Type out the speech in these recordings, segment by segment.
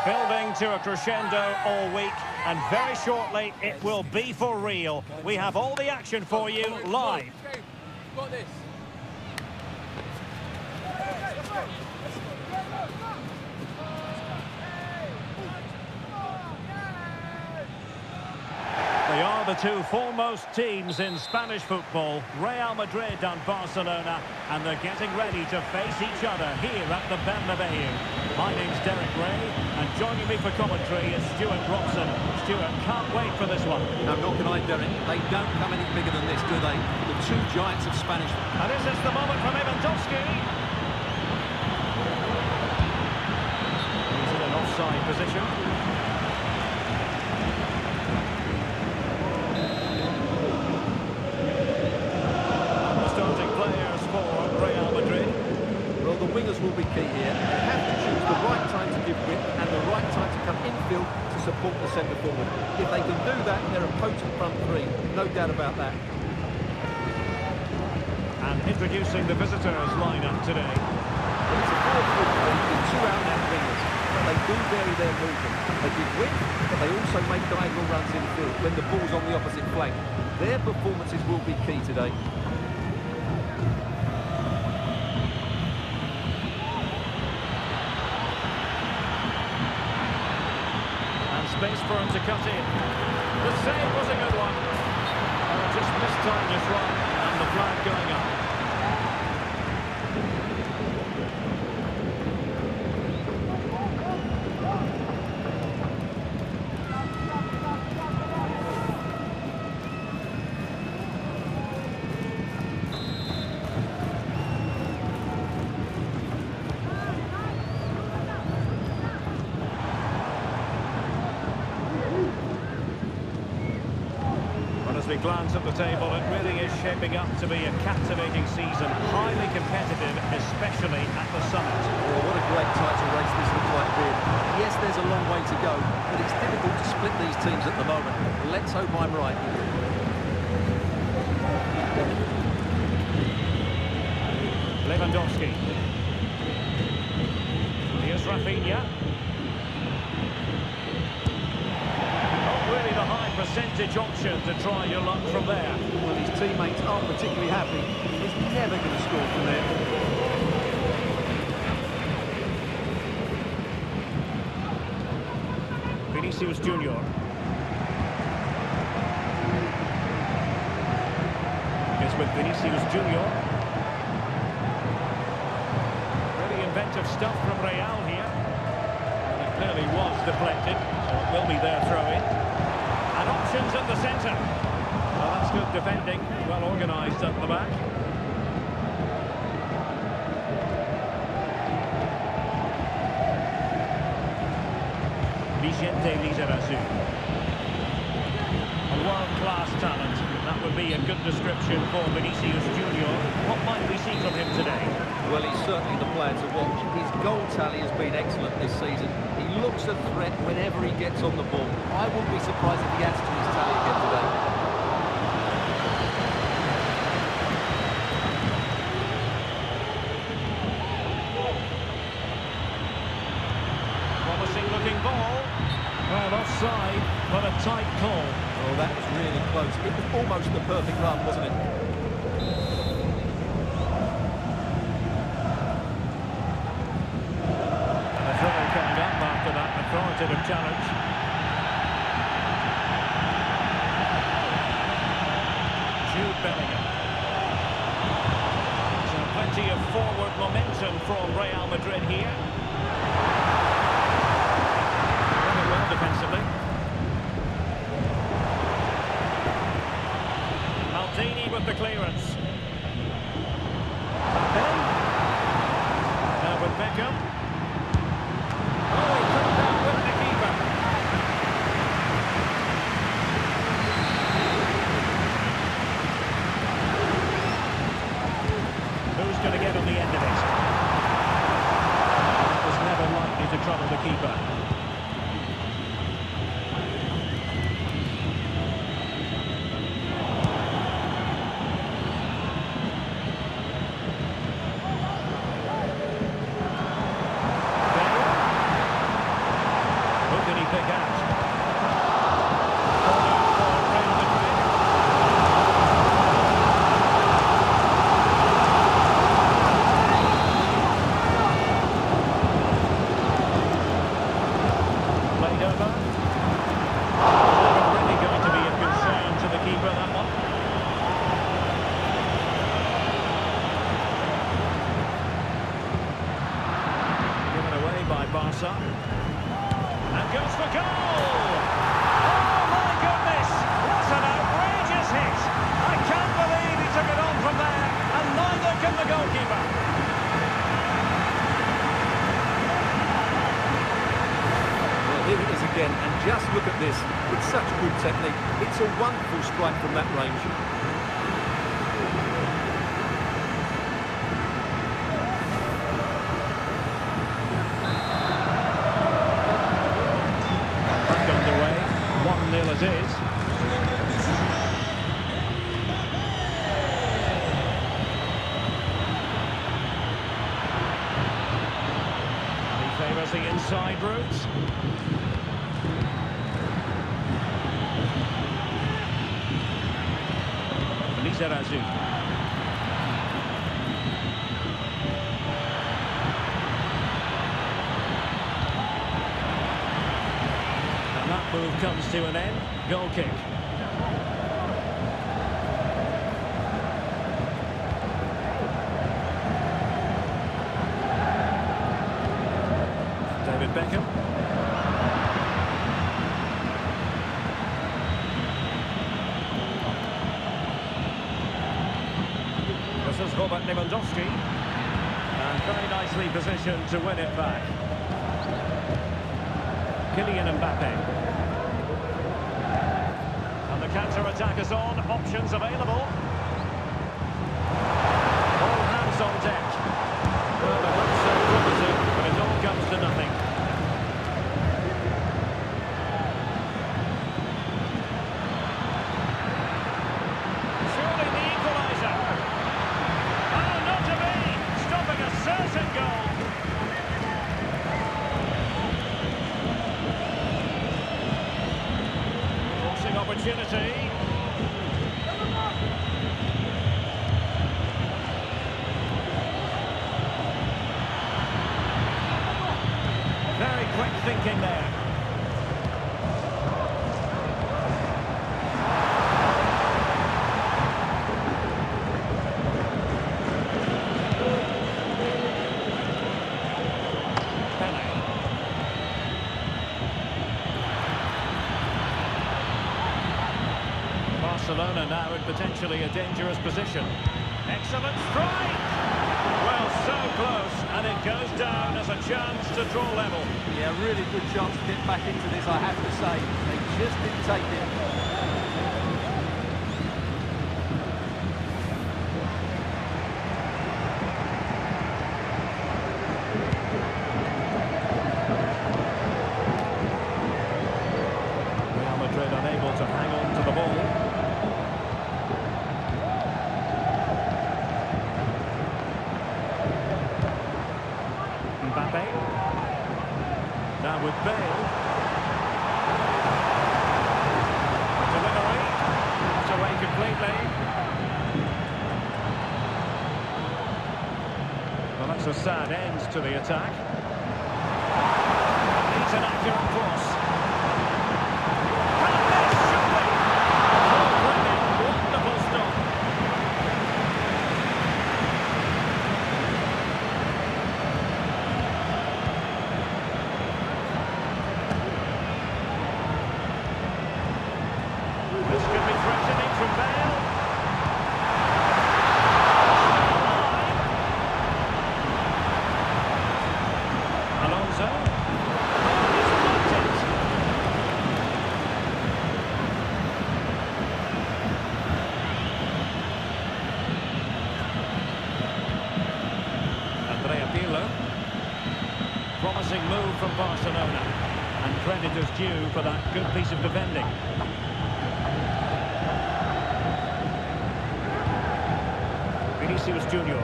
Building to a crescendo all week, and very shortly it will be for real. We have all the action for you live. Got this. They are the two foremost teams in Spanish football, Real Madrid and Barcelona, and they're getting ready to face each other here at the Bernabeu. My name's Derek Ray, and joining me for commentary is Stuart Robson. Stuart, can't wait for this one. No, nor can I, Derek. They don't come any bigger than this, do they? The two giants of Spanish. And this is the moment from Lewandowski. He's in an offside position. Wingers will be key here. They have to choose the right time to give width and the right time to come infield to support the centre forward. If they can do that, they're a potent front three, no doubt about that. And introducing the visitors lineup today. Well, it's a 4-4-3 with two out-and-out wingers, but they do vary their movement. They give width, but they also make diagonal runs infield when the ball's on the opposite flank. Their performances will be key today. Space for him to cut in. The save was a good one. Just mistimed his run, and the flag going up. As we glance at the table, it really is shaping up to be a captivating season, highly competitive, especially at the summit. Oh, what a great title race this looks like being. Yes, there's a long way to go, but it's difficult to split these teams at the moment. Let's hope I'm right. Lewandowski. Here's Rafinha. Really the high percentage option to try your luck from there. Well, his teammates aren't particularly happy. He's never going to score from there. Vinicius Junior. Is with Vinicius Junior. Really inventive stuff from Real here. And it clearly was deflected, so it will be their throw-in. And options at the centre. Well, that's good defending, well organised at the back. Vicente Lizarazu. A world-class talent. That would be a good description for Vinicius Junior. What might we see from him today? Well, he's certainly the player to watch. His goal tally has been excellent this season. He looks a threat whenever he gets on the ball. I wouldn't be surprised if he adds to his tally again today. Promising looking ball. Well, offside, but a tight call. Oh, that was really close. It was almost the perfect run, wasn't it? Authoritative challenge. Jude Bellingham. So plenty of forward momentum from Real Madrid here. Very well defensively. Maldini with the clearance. Mbappé. Now with Beckham. Who's going to get on the end of it? That was never likely to trouble the keeper. cross up. And goes for goal! Oh my goodness! What an outrageous hit! I can't believe he took it on from there, and neither can the goalkeeper. Well, here it is again, and just look at this. It's such good technique. It's a wonderful strike from that range. As is. He favours the inside route. Lizarazu. Move comes to an end. Goal kick. David Beckham. This is Robert Lewandowski. And very nicely positioned to win it back. Kylian Mbappé. Counter-attack is on, options available. All hands on deck. Well, it looks so promising, but it all comes to nothing. Surely the equaliser. Oh, not to be! Stopping a certain goal. Opportunity. Very quick thinking there. Barcelona now in potentially a dangerous position. Excellent strike! Well, so close, and it goes down as a chance to draw level. Yeah, really good chance to get back into this, I have to say. They just didn't take it. Real Madrid unable to hang on to the ball. Mbappé. Now with Bale. Delivery. It's away completely. Well, that's a sad end to the attack. Needs an accurate cross. Can this surely? Oh, brilliant. Wonderful stop. This could be threatening from Bale. Alonso. Oh, he's blocked it. Andrea Pirlo. Promising move from Barcelona. And credit is due for that good piece of defending. Vinicius Junior.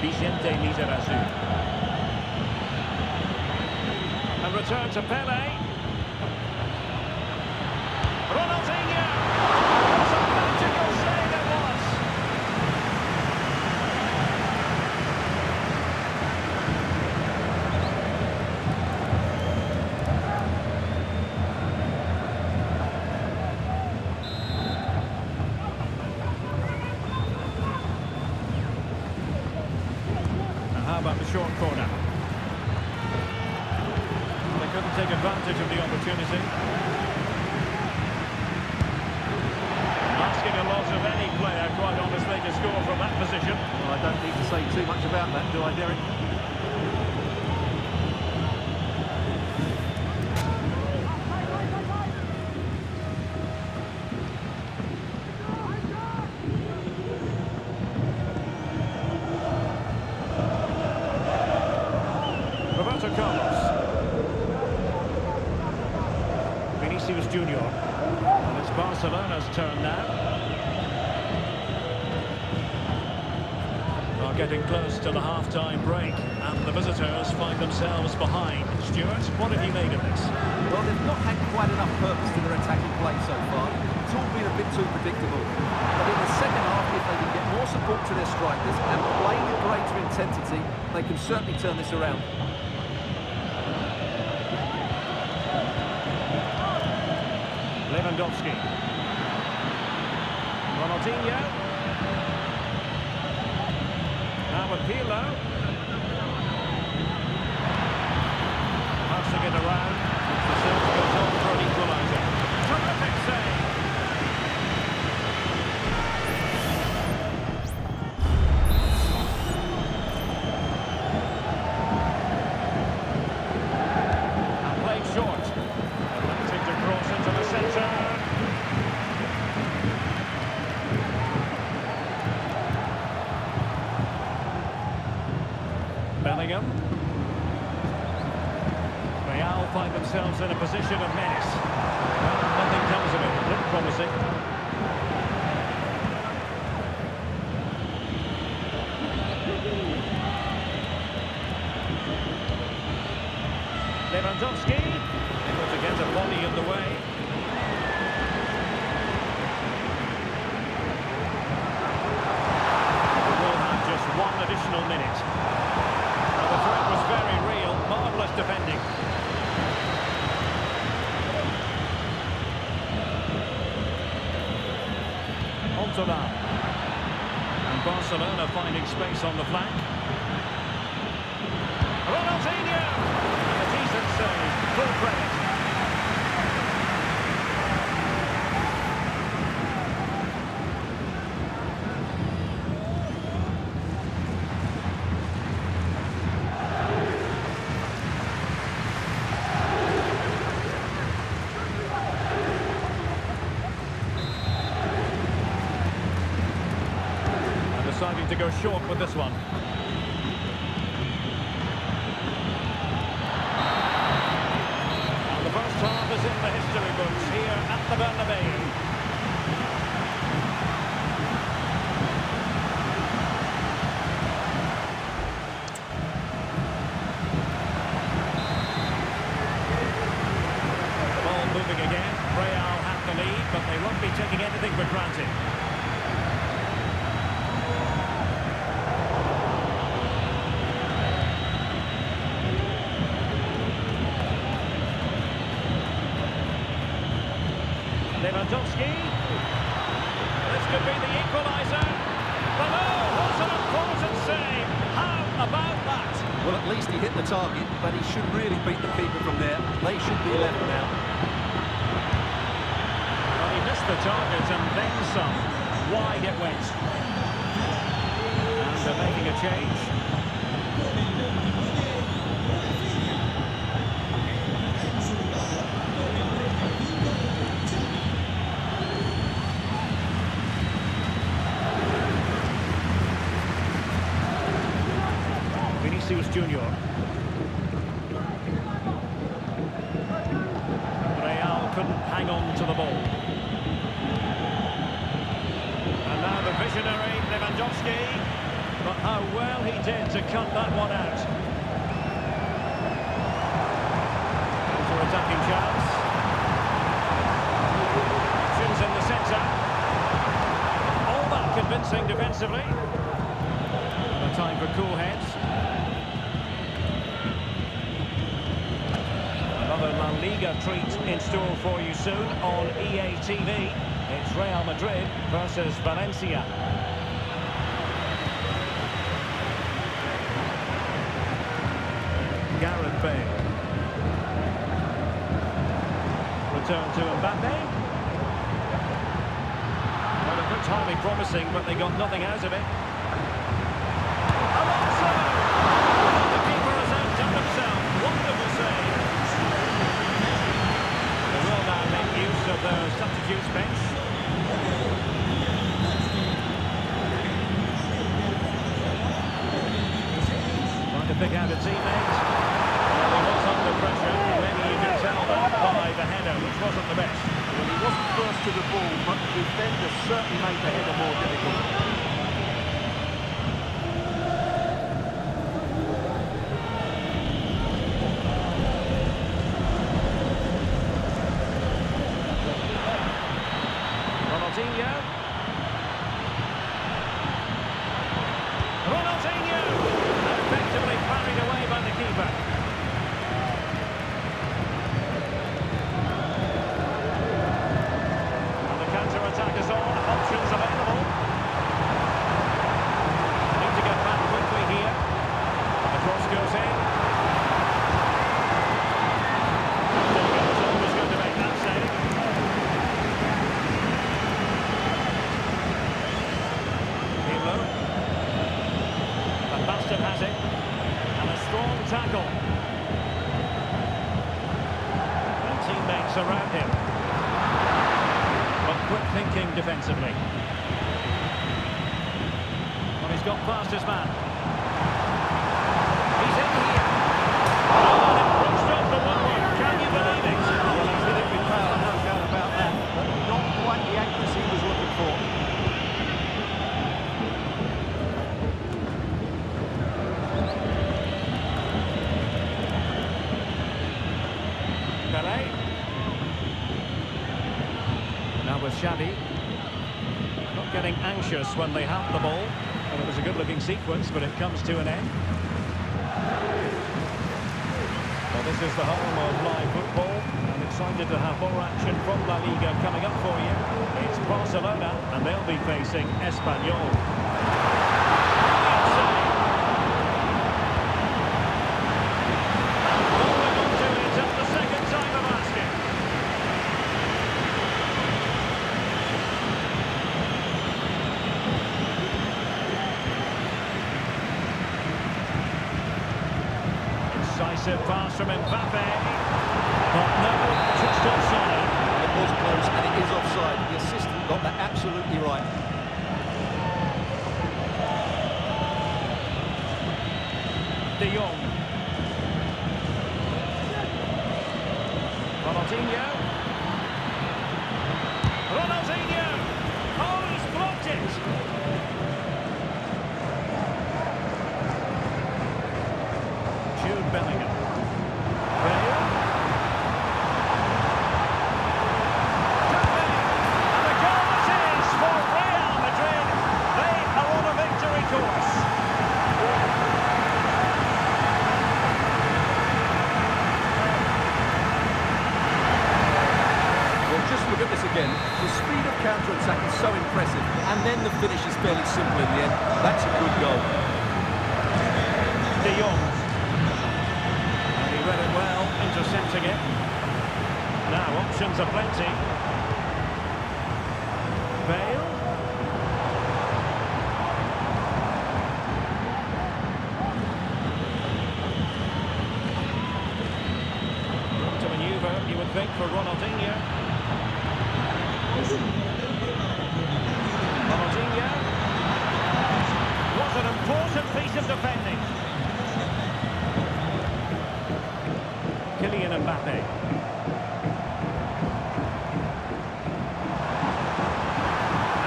Vicente Lizarazu. And return to Pele. Ronaldinho. What a magical save it was. about the short corner? They couldn't take advantage of the opportunity. Asking a lot of any player, quite honestly, to score from that position. Well, I don't need to say too much about that, do I, Derek? Junior. And it's Barcelona's turn now. Are getting close to the half-time break, and the visitors find themselves behind. Stuart, what have you made of this? Well, they've not had quite enough purpose to their attacking play so far. It's all been a bit too predictable. But in the second half, if they can get more support to their strikers and play with greater intensity, they can certainly turn this around. Lewandowski. Ronaldinho. Now with Pirlo. Passing it around. The search goes on for an equaliser. Terrific save. And played short. Attempting to cross into the centre. Bellingham. Real find themselves in a position of menace. Well, nothing comes of it. Looked promising. Lewandowski able to get a body in the way. We will have just one additional minute. The threat was very real, marvellous defending. Ontona. And Barcelona finding space on the flank. Ronaldinho! And a decent save, full credit. Deciding to go short with this one. And the first half is in the history books here at the Bernabeu. Ball moving again. Real have the lead, but they won't be taking anything for granted. Lewandowski. This could be the equaliser. Below, what an important save. How about that? Well, at least he hit the target, but he should really beat the keeper from there. They should be level now. Well, he missed the target and then some. Wide it went. And they're making a change. Junior. Real couldn't hang on to the ball. And now the visionary Lewandowski. But how well he did to cut that one out. Counter-attacking chance. Options in the centre. All that convincing defensively. A time for cool heads. Another LALIGA treat in store for you soon on EA TV. It's Real Madrid versus Valencia. Gareth Bale. Return to Mbappé. Well, it looks highly promising, but they got nothing out of it. Alonso! The keeper has outdone himself. Wonderful save. They will now make use of the substitutes bench. Trying to pick out a teammate. Well, he was under pressure. Maybe you can tell that by the header, which wasn't the best. Well, he wasn't first to the ball, but the defender certainly made the header more difficult. Ronaldinho! Effectively carried away by the keeper. And the counter-attack is on. Options available. Need to get back quickly here. And the cross goes in. Was going to make that save. Has it, and a strong tackle, and teammates around him, but quick thinking defensively. Well, he's got past his man. He's in here. Oh, and it pushed off the woodwork. Can you believe it? Well, he's hit it with power, no doubt about that, but not quite the accuracy he was looking for. Now with Xabi, not getting anxious when they have the ball. And it was a good-looking sequence, but it comes to an end. Well, this is the home of live football. I'm excited to have more action from La Liga coming up for you. It's Barcelona, and they'll be facing Espanyol. Decisive pass from Mbappé. But no, just offside. It was close and it is offside. The assistant got that absolutely right. De Jong. Ronaldinho. Ronaldinho! Oh, he's blocked it! Bellingham. Bale. And the goal it is for Real Madrid. They are on a victory course. Well, just look at this again. The speed of counter-attack is so impressive, and then the finish is fairly simple in the end. That's a good goal. De Jong. Read it well, intercepting it. Now options are plenty. Bale. To manoeuvre, you would think, for Ronaldinho. Ronaldinho. Was an important piece of defending. Kylian Mbappé.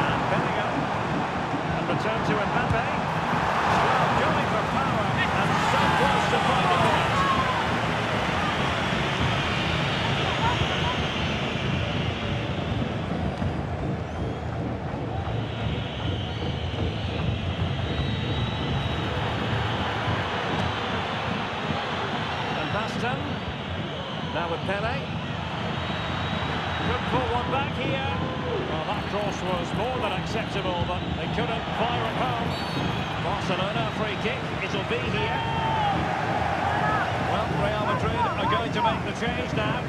And Bellingham. And return to Mbappé. Well, going for power and so close to finding it. And Baston. Now with Pele. Could pull one back here. Well, that cross was more than acceptable, but they couldn't fire it home. Barcelona free kick. It'll be here. Well, to make the change now.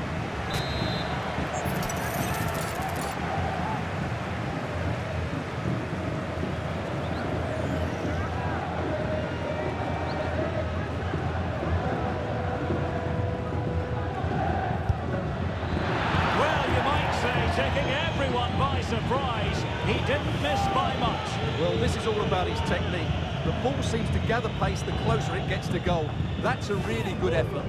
Taking everyone by surprise. He didn't miss by much. Well, this is all about his technique. The ball seems to gather pace the closer it gets to goal. That's a really good effort.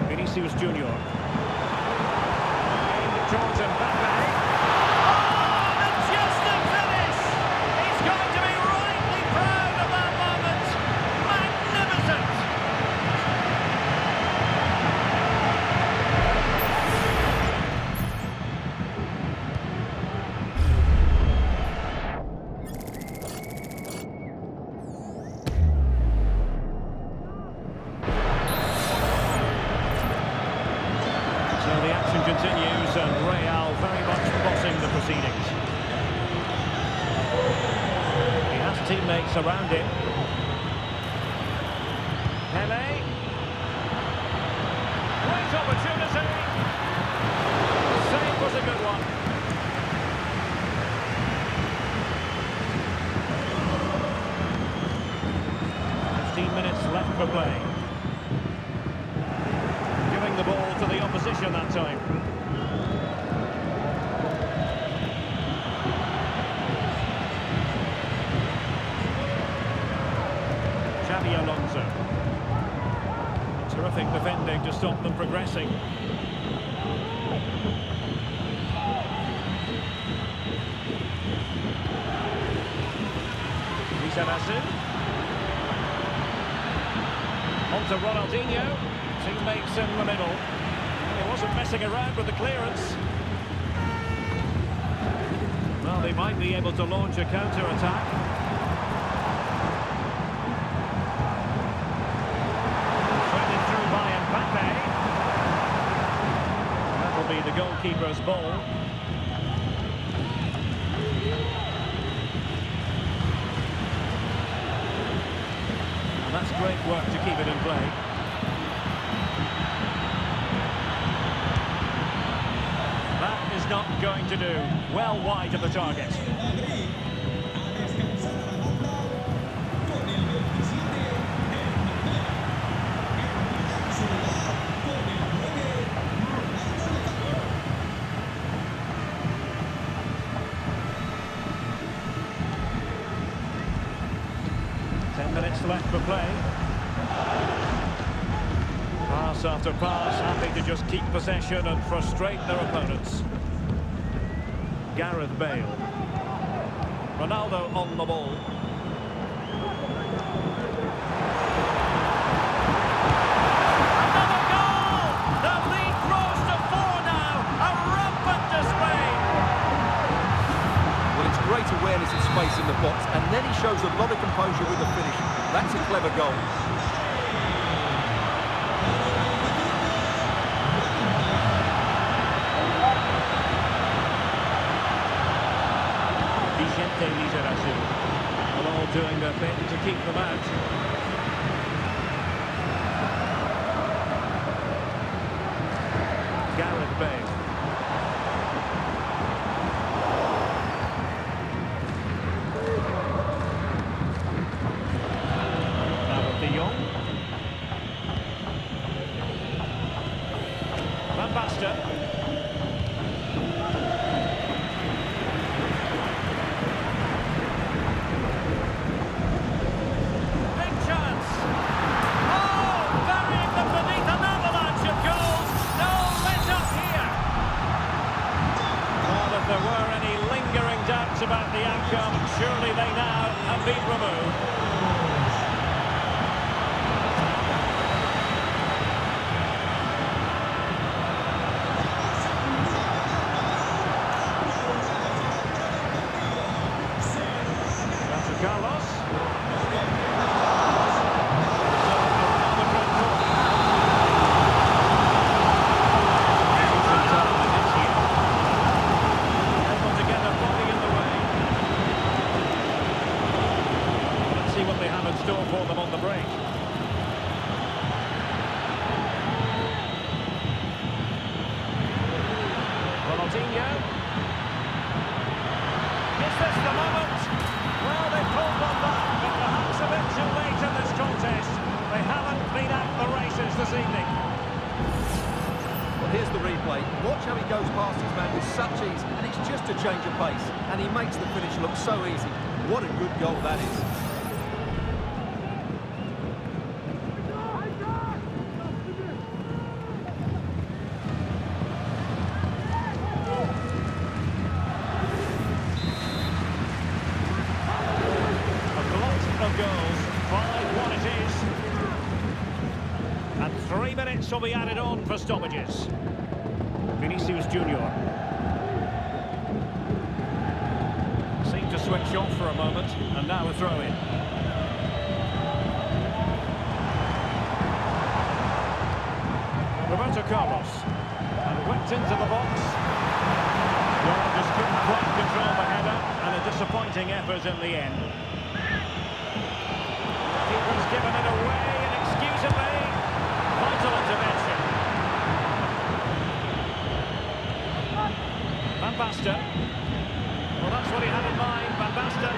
Vinicius Junior. Aimed towards Mbappé. Oh, and just a finish! He's going to be rightly proud of that moment. Magnificent! So the action continues and Real very much bossing the proceedings. He has teammates around him. Pele. Great opportunity. The save was a good one. Minutes left for play. Giving the ball to the opposition that time. Xabi Alonso. Terrific defending to stop them progressing. On to Ronaldinho, teammates in the middle. He wasn't messing around with the clearance. Well, they might be able to launch a counter-attack. Threaded through by Mbappé. That'll be the goalkeeper's ball. That's great work to keep it in play. That is not going to do. Well wide of the target. Minutes left for play. Pass after pass, happy to just keep possession and frustrate their opponents. Gareth Bale. Ronaldo on the ball. Another goal! The lead grows to 4 now. A rampant display. Well, it's great awareness of space in the box, and then he shows a lot of composure with the finish. That's a clever goal. All doing their bit to keep them out. Gareth Bale. About the outcome, surely they now have been removed. Carlos. break. Ronaldinho. Is this the moment? Well, they pulled one back, but perhaps a bit too late in this contest. They haven't been out the races this evening. Well, here's the replay. Watch how he goes past his man with such ease, and it's just a change of pace, and he makes the finish look so easy. What a good goal that is. Of goals, 5-1 it is. And 3 minutes will be added on for stoppages. Vinicius Junior. Seemed to switch off for a moment, and now a throw-in. Roberto Carlos. And whipped into the box. Well, just couldn't quite control the header, and a disappointing effort in the end. Keeper's given it away inexcusably. Vital intervention. Van Basten. Well, that's what he had in mind, Van Basten.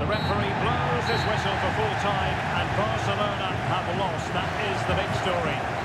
The referee blows his whistle for full time, and Barcelona have lost. That is the big story.